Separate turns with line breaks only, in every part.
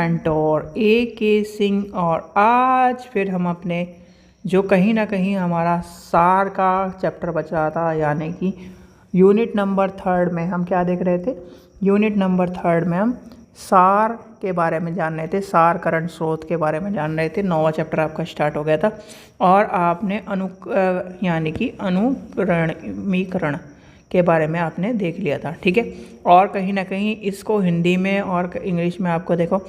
और A.K. सिंह। और आज फिर हम अपने जो कहीं ना कहीं हमारा सार का चैप्टर बच रहा था, यानी कि यूनिट नंबर 3 में हम क्या देख रहे थे। यूनिट नंबर 3 में हम सार के बारे में जान रहे थे, सार करण स्रोत के बारे में जान रहे थे। 9वां चैप्टर आपका स्टार्ट हो गया था और आपने यानी कि अनुक्रमणीकरण के बारे में आपने देख लिया था, ठीक है। और कहीं ना कहीं इसको हिंदी में और इंग्लिश में आपको देखो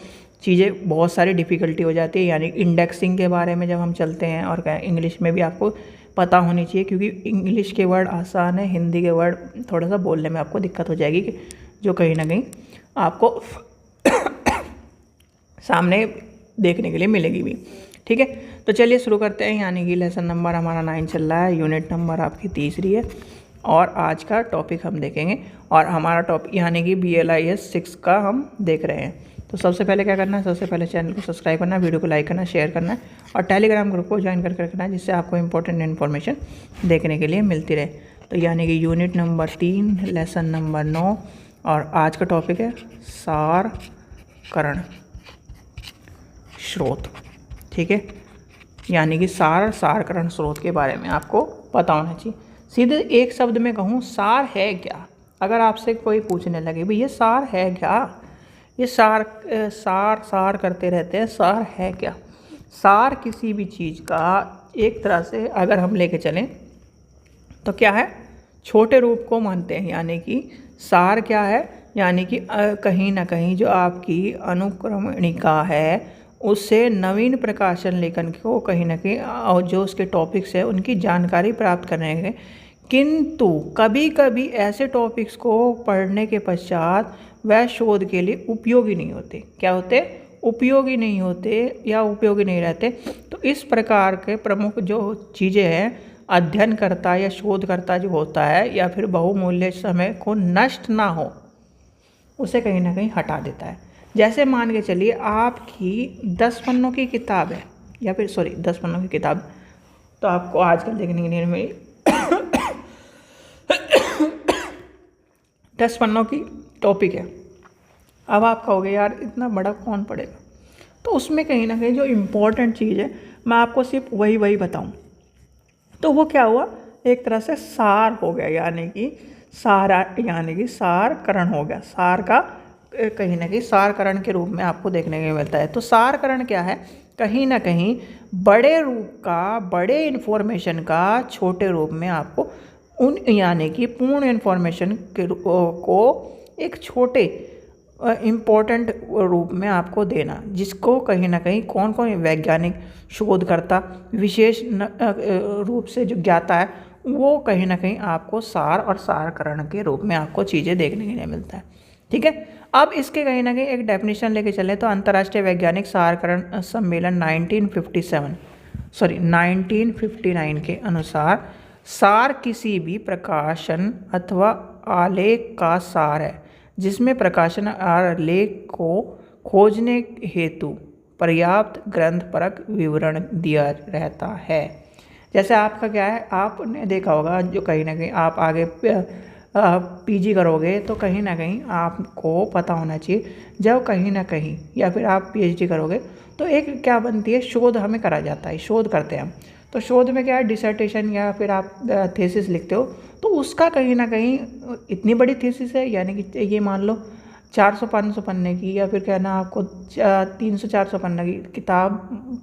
चीज़ें बहुत सारी डिफ़िकल्टी हो जाती है, यानी इंडेक्सिंग के बारे में जब हम चलते हैं। और इंग्लिश में भी आपको पता होनी चाहिए, क्योंकि इंग्लिश के वर्ड आसान है, हिंदी के वर्ड थोड़ा सा बोलने में आपको दिक्कत हो जाएगी, जो कहीं ना कहीं आपको सामने देखने के लिए मिलेगी भी, ठीक है। तो चलिए शुरू करते हैं, यानी कि लेसन नंबर हमारा 9 चल रहा है, यूनिट नंबर आपकी 3 है और आज का टॉपिक हम देखेंगे। और हमारा टॉपिक यानी कि BLIS 6 का हम देख रहे हैं। तो सबसे पहले क्या करना है, सबसे पहले चैनल को सब्सक्राइब करना है, वीडियो को लाइक करना, शेयर करना है और टेलीग्राम ग्रुप को ज्वाइन करके रखना है, जिससे आपको इंपॉर्टेंट इन्फॉर्मेशन देखने के लिए मिलती रहे। तो यानी कि यूनिट नंबर 3 लेसन नंबर 9 और आज का टॉपिक है सार करण स्रोत, ठीक है। यानी कि सार करण स्रोत के बारे में आपको पता होना चाहिए। सीधे एक शब्द में कहूँ, सार है क्या। अगर आपसे कोई पूछने लगे भाई ये सार है क्या, ये सार करते रहते हैं, सार है क्या। सार किसी भी चीज़ का एक तरह से अगर हम लेके चलें तो क्या है, छोटे रूप को मानते हैं। यानी कि सार क्या है, यानी कि कहीं ना कहीं जो आपकी अनुक्रमणिका है उससे नवीन प्रकाशन लेखन को कहीं ना कहीं और जो उसके टॉपिक्स है उनकी जानकारी प्राप्त करने के, किंतु कभी कभी ऐसे टॉपिक्स को पढ़ने के पश्चात वह शोध के लिए उपयोगी नहीं होते। क्या होते, उपयोगी नहीं होते या उपयोगी नहीं रहते। तो इस प्रकार के प्रमुख जो चीज़ें हैं, अध्ययनकर्ता या शोधकर्ता जो होता है या फिर बहुमूल्य समय को नष्ट ना हो उसे कहीं ना कहीं हटा देता है। जैसे मान के चलिए आपकी 10 पन्नों की किताब है, या फिर 10 पन्नों की किताब तो आपको आजकल देखने के लिए मिली 10 पन्नों की टॉपिक है। अब आप कहोगे यार इतना बड़ा कौन पढ़ेगा, तो उसमें कहीं ना कहीं जो इम्पोर्टेंट चीज़ है मैं आपको सिर्फ वही बताऊँ। तो वो क्या हुआ, एक तरह से सार हो गया, यानी कि सारकरण हो गया। सार का कहीं ना कहीं सारकरण के रूप में आपको देखने को मिलता है। तो सारकरण क्या है, कहीं ना कहीं बड़े रूप का, बड़े इन्फॉर्मेशन का छोटे रूप में आपको उन यानी कि पूर्ण इन्फॉर्मेशन के को एक छोटे इम्पोर्टेंट रूप में आपको देना, जिसको कहीं ना कहीं कौन कौन वैज्ञानिक शोधकर्ता विशेष रूप से जो ज्ञाता है वो कहीं ना कहीं आपको सार और सारकरण के रूप में आपको चीज़ें देखने के लिए मिलता है, ठीक है। अब इसके कहीं ना कहीं एक डेफिनेशन लेके चले तो अंतर्राष्ट्रीय वैज्ञानिक सारकरण सम्मेलन 1959 के अनुसार सार किसी भी प्रकाशन अथवा आलेख का सार है जिसमें प्रकाशन आलेख को खोजने हेतु पर्याप्त ग्रंथपरक विवरण दिया रहता है। जैसे आपका क्या है, आपने देखा होगा जो कहीं ना कहीं आप आगे PG करोगे तो कहीं ना कहीं आपको पता होना चाहिए, जब कहीं ना कहीं या फिर आप PhD करोगे तो एक क्या बनती है, शोध हमें करा जाता है, शोध करते हैं हम। तो शोध में क्या है, डिसर्टेशन या फिर आप थीसिस लिखते हो, तो उसका कहीं ना कहीं इतनी बड़ी थीसिस है, यानी कि ये मान लो 400-500 पन्ने की या फिर कहना आपको 300-400 पन्ने की किताब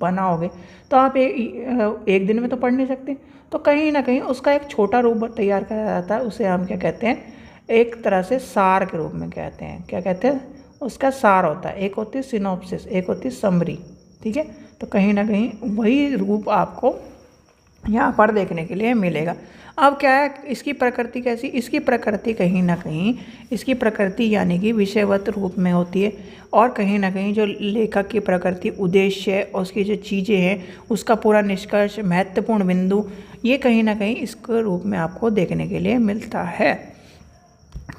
बनाओगे तो आप एक दिन में तो पढ़ नहीं सकते। तो कहीं ना कहीं उसका एक छोटा रूप तैयार करा जाता है, उसे हम क्या कहते हैं, एक तरह से सार के रूप में कहते हैं। क्या कहते हैं, उसका सार होता है। एक होती है सिनॉप्सिस, एक होती है समरी, ठीक है। तो कहीं ना कहीं वही रूप आपको यहाँ पर देखने के लिए मिलेगा। अब क्या है, इसकी प्रकृति कैसी, इसकी प्रकृति कहीं ना कहीं इसकी प्रकृति यानी कि विषयवत रूप में होती है, और कहीं ना कहीं जो लेखक की प्रकृति, उद्देश्य और उसकी जो चीज़ें हैं उसका पूरा निष्कर्ष, महत्वपूर्ण बिंदु, ये कहीं ना कहीं इसके रूप में आपको देखने के लिए मिलता है,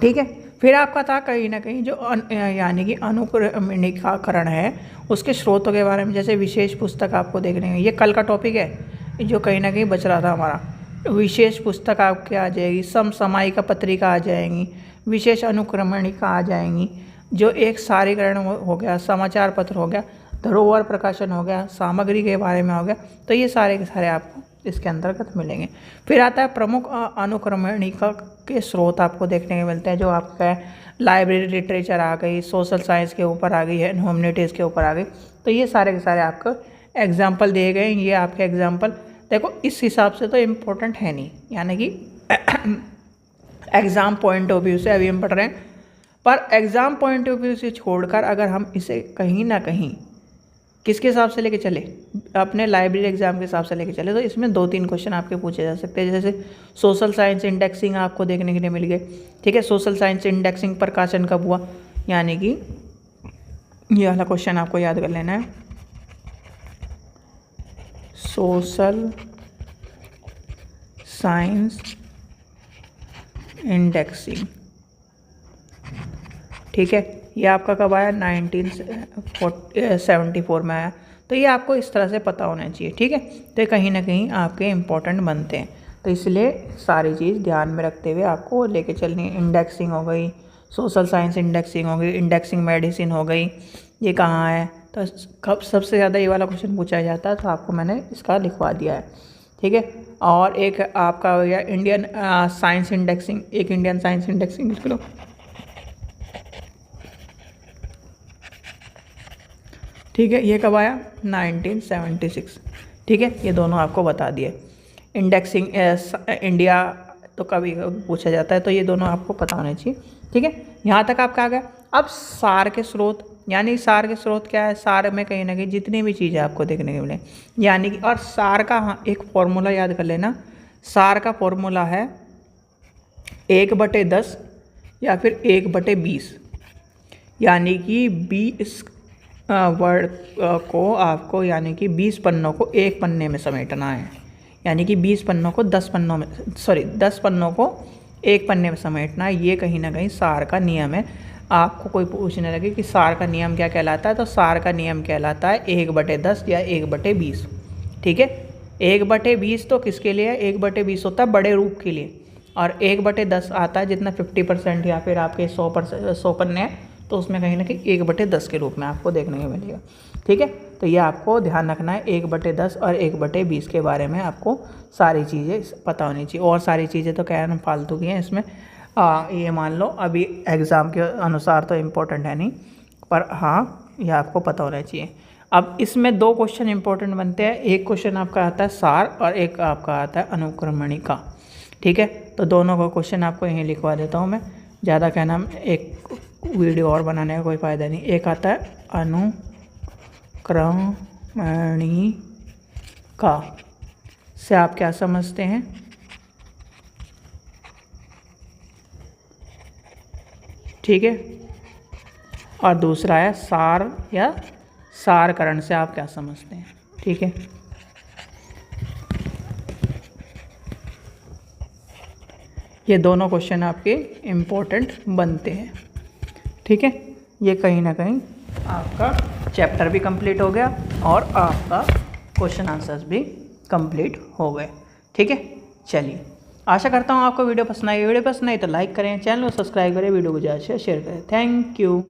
ठीक है। फिर आपका था कहीं ना कहीं जो यानी कि अनुक्रमणीकरण है उसके स्रोतों के बारे में। जैसे विशेष पुस्तक आपको देखने में, ये कल का टॉपिक है जो कहीं ना कहीं बच रहा था हमारा। विशेष पुस्तक आपके आ जाएगी, समसामयिक पत्रिका आ जाएंगी, विशेष अनुक्रमणिका आ जाएंगी, जो एक सारीकरण हो गया, समाचार पत्र हो गया, धरोहर प्रकाशन हो गया, सामग्री के बारे में हो गया, तो ये सारे के सारे आपको इसके अंतर्गत मिलेंगे। फिर आता है प्रमुख अनुक्रमणिका के स्रोत आपको देखने को मिलते हैं, जो आपका लाइब्रेरी लिटरेचर आ गई, सोशल साइंस के ऊपर आ गई है, ह्यूमैनिटीज़ के ऊपर आ गई। तो ये सारे के सारे आपको एग्जाम्पल दिए गए। ये आपके एग्जाम्पल देखो इस हिसाब से तो इम्पोर्टेंट है नहीं, यानी कि एग्ज़ाम पॉइंट ऑफ व्यू से अभी हम पढ़ रहे हैं, पर एग्ज़ाम पॉइंट ऑफ व्यू से छोड़कर अगर हम इसे कहीं ना कहीं किसके हिसाब से लेके चले, अपने लाइब्रेरी एग्जाम के हिसाब से लेके चले, तो इसमें 2-3 क्वेश्चन आपके पूछे जा सकते हैं। जैसे सोशल साइंस इंडेक्सिंग आपको देखने के लिए मिल गए, ठीक है। सोशल साइंस इंडेक्सिंग प्रकाशन कब हुआ, यानी कि ये वाला क्वेश्चन आपको याद कर लेना है। सोशल साइंस इंडेक्सिंग, ठीक है, ये आपका कब आया, 1974 में आया। तो ये आपको इस तरह से पता होना चाहिए, ठीक है। तो कहीं ना कहीं आपके इम्पोर्टेंट बनते हैं, तो इसलिए सारी चीज़ ध्यान में रखते हुए आपको लेके चलनी है। इंडेक्सिंग हो गई, सोशल साइंस इंडेक्सिंग हो गई, इंडेक्सिंग मेडिसिन हो गई, ये कहाँ है, तो कब सबसे ज़्यादा ये वाला क्वेश्चन पूछा जाता है, तो आपको मैंने इसका लिखवा दिया है, ठीक है। और एक आपका हो गया इंडियन साइंस इंडेक्सिंग, एक इंडियन साइंस इंडेक्सिंग लिख लो, ठीक है। ये कब आया, 1976, ठीक है। ये दोनों आपको बता दिए। इंडेक्सिंग इंडिया तो कभी पूछा जाता है, तो ये दोनों आपको पता होने चाहिए, ठीक है। यहाँ तक आपका आ गया। अब सार के स्रोत, यानी सार के स्रोत क्या है, सार में कहीं ना कहीं जितनी भी चीज़ें आपको देखने को मिले, यानी कि और सार का हाँ एक फॉर्मूला याद कर लेना। सार का फॉर्मूला है 1/10 या फिर 1/20, यानी कि 20 वर्ड को आपको, यानी कि 20 पन्नों को एक पन्ने में समेटना है, यानी कि 20 पन्नों को 10 पन्नों में, 10 पन्नों को एक पन्ने में समेटना है। ये कहीं ना कहीं सार का नियम है। आपको कोई पूछने लगे कि सार का नियम क्या कहलाता है, तो सार का नियम कहलाता है 1/10 या 1/20, ठीक है। 1/20 तो किसके लिए है, 1/20 होता है बड़े रूप के लिए, और 1/10 आता है जितना 50% या फिर आपके 100 पन्ने हैं, तो उसमें कहीं ना कहीं 1/10 के रूप में आपको देखने को मिलेगा, ठीक है। तो ये आपको ध्यान रखना है, 1/10 और 1/20 के बारे में आपको सारी चीज़ें पता होनी चाहिए। और सारी चीज़ें तो क्या है फालतू की हैं इसमें, ये मान लो अभी एग्ज़ाम के अनुसार तो इम्पोर्टेंट है नहीं, पर हाँ ये आपको पता होना चाहिए। अब इसमें 2 क्वेश्चन इंपॉर्टेंट बनते हैं, एक क्वेश्चन आपका आता है सार और एक आपका आता है अनुक्रमणिका, ठीक है। तो दोनों का क्वेश्चन आपको यहीं लिखवा देता हूँ मैं, ज़्यादा कहना एक वीडियो और बनाने का कोई फ़ायदा नहीं। एक आता है अनुक्रमणिका से आप क्या समझते हैं, ठीक है। और दूसरा है सार या सारकरण से आप क्या समझते हैं, ठीक है। ये दोनों क्वेश्चन आपके इम्पोर्टेंट बनते हैं, ठीक है। ये कहीं ना कहीं आपका चैप्टर भी कंप्लीट हो गया और आपका क्वेश्चन आंसर्स भी कंप्लीट हो गए, ठीक है। चलिए, आशा करता हूँ आपको वीडियो पसंद आई। वीडियो पसंद आई तो लाइक करें, चैनल को सब्सक्राइब करें, वीडियो को ज़्यादा से शेयर करें। Thank you.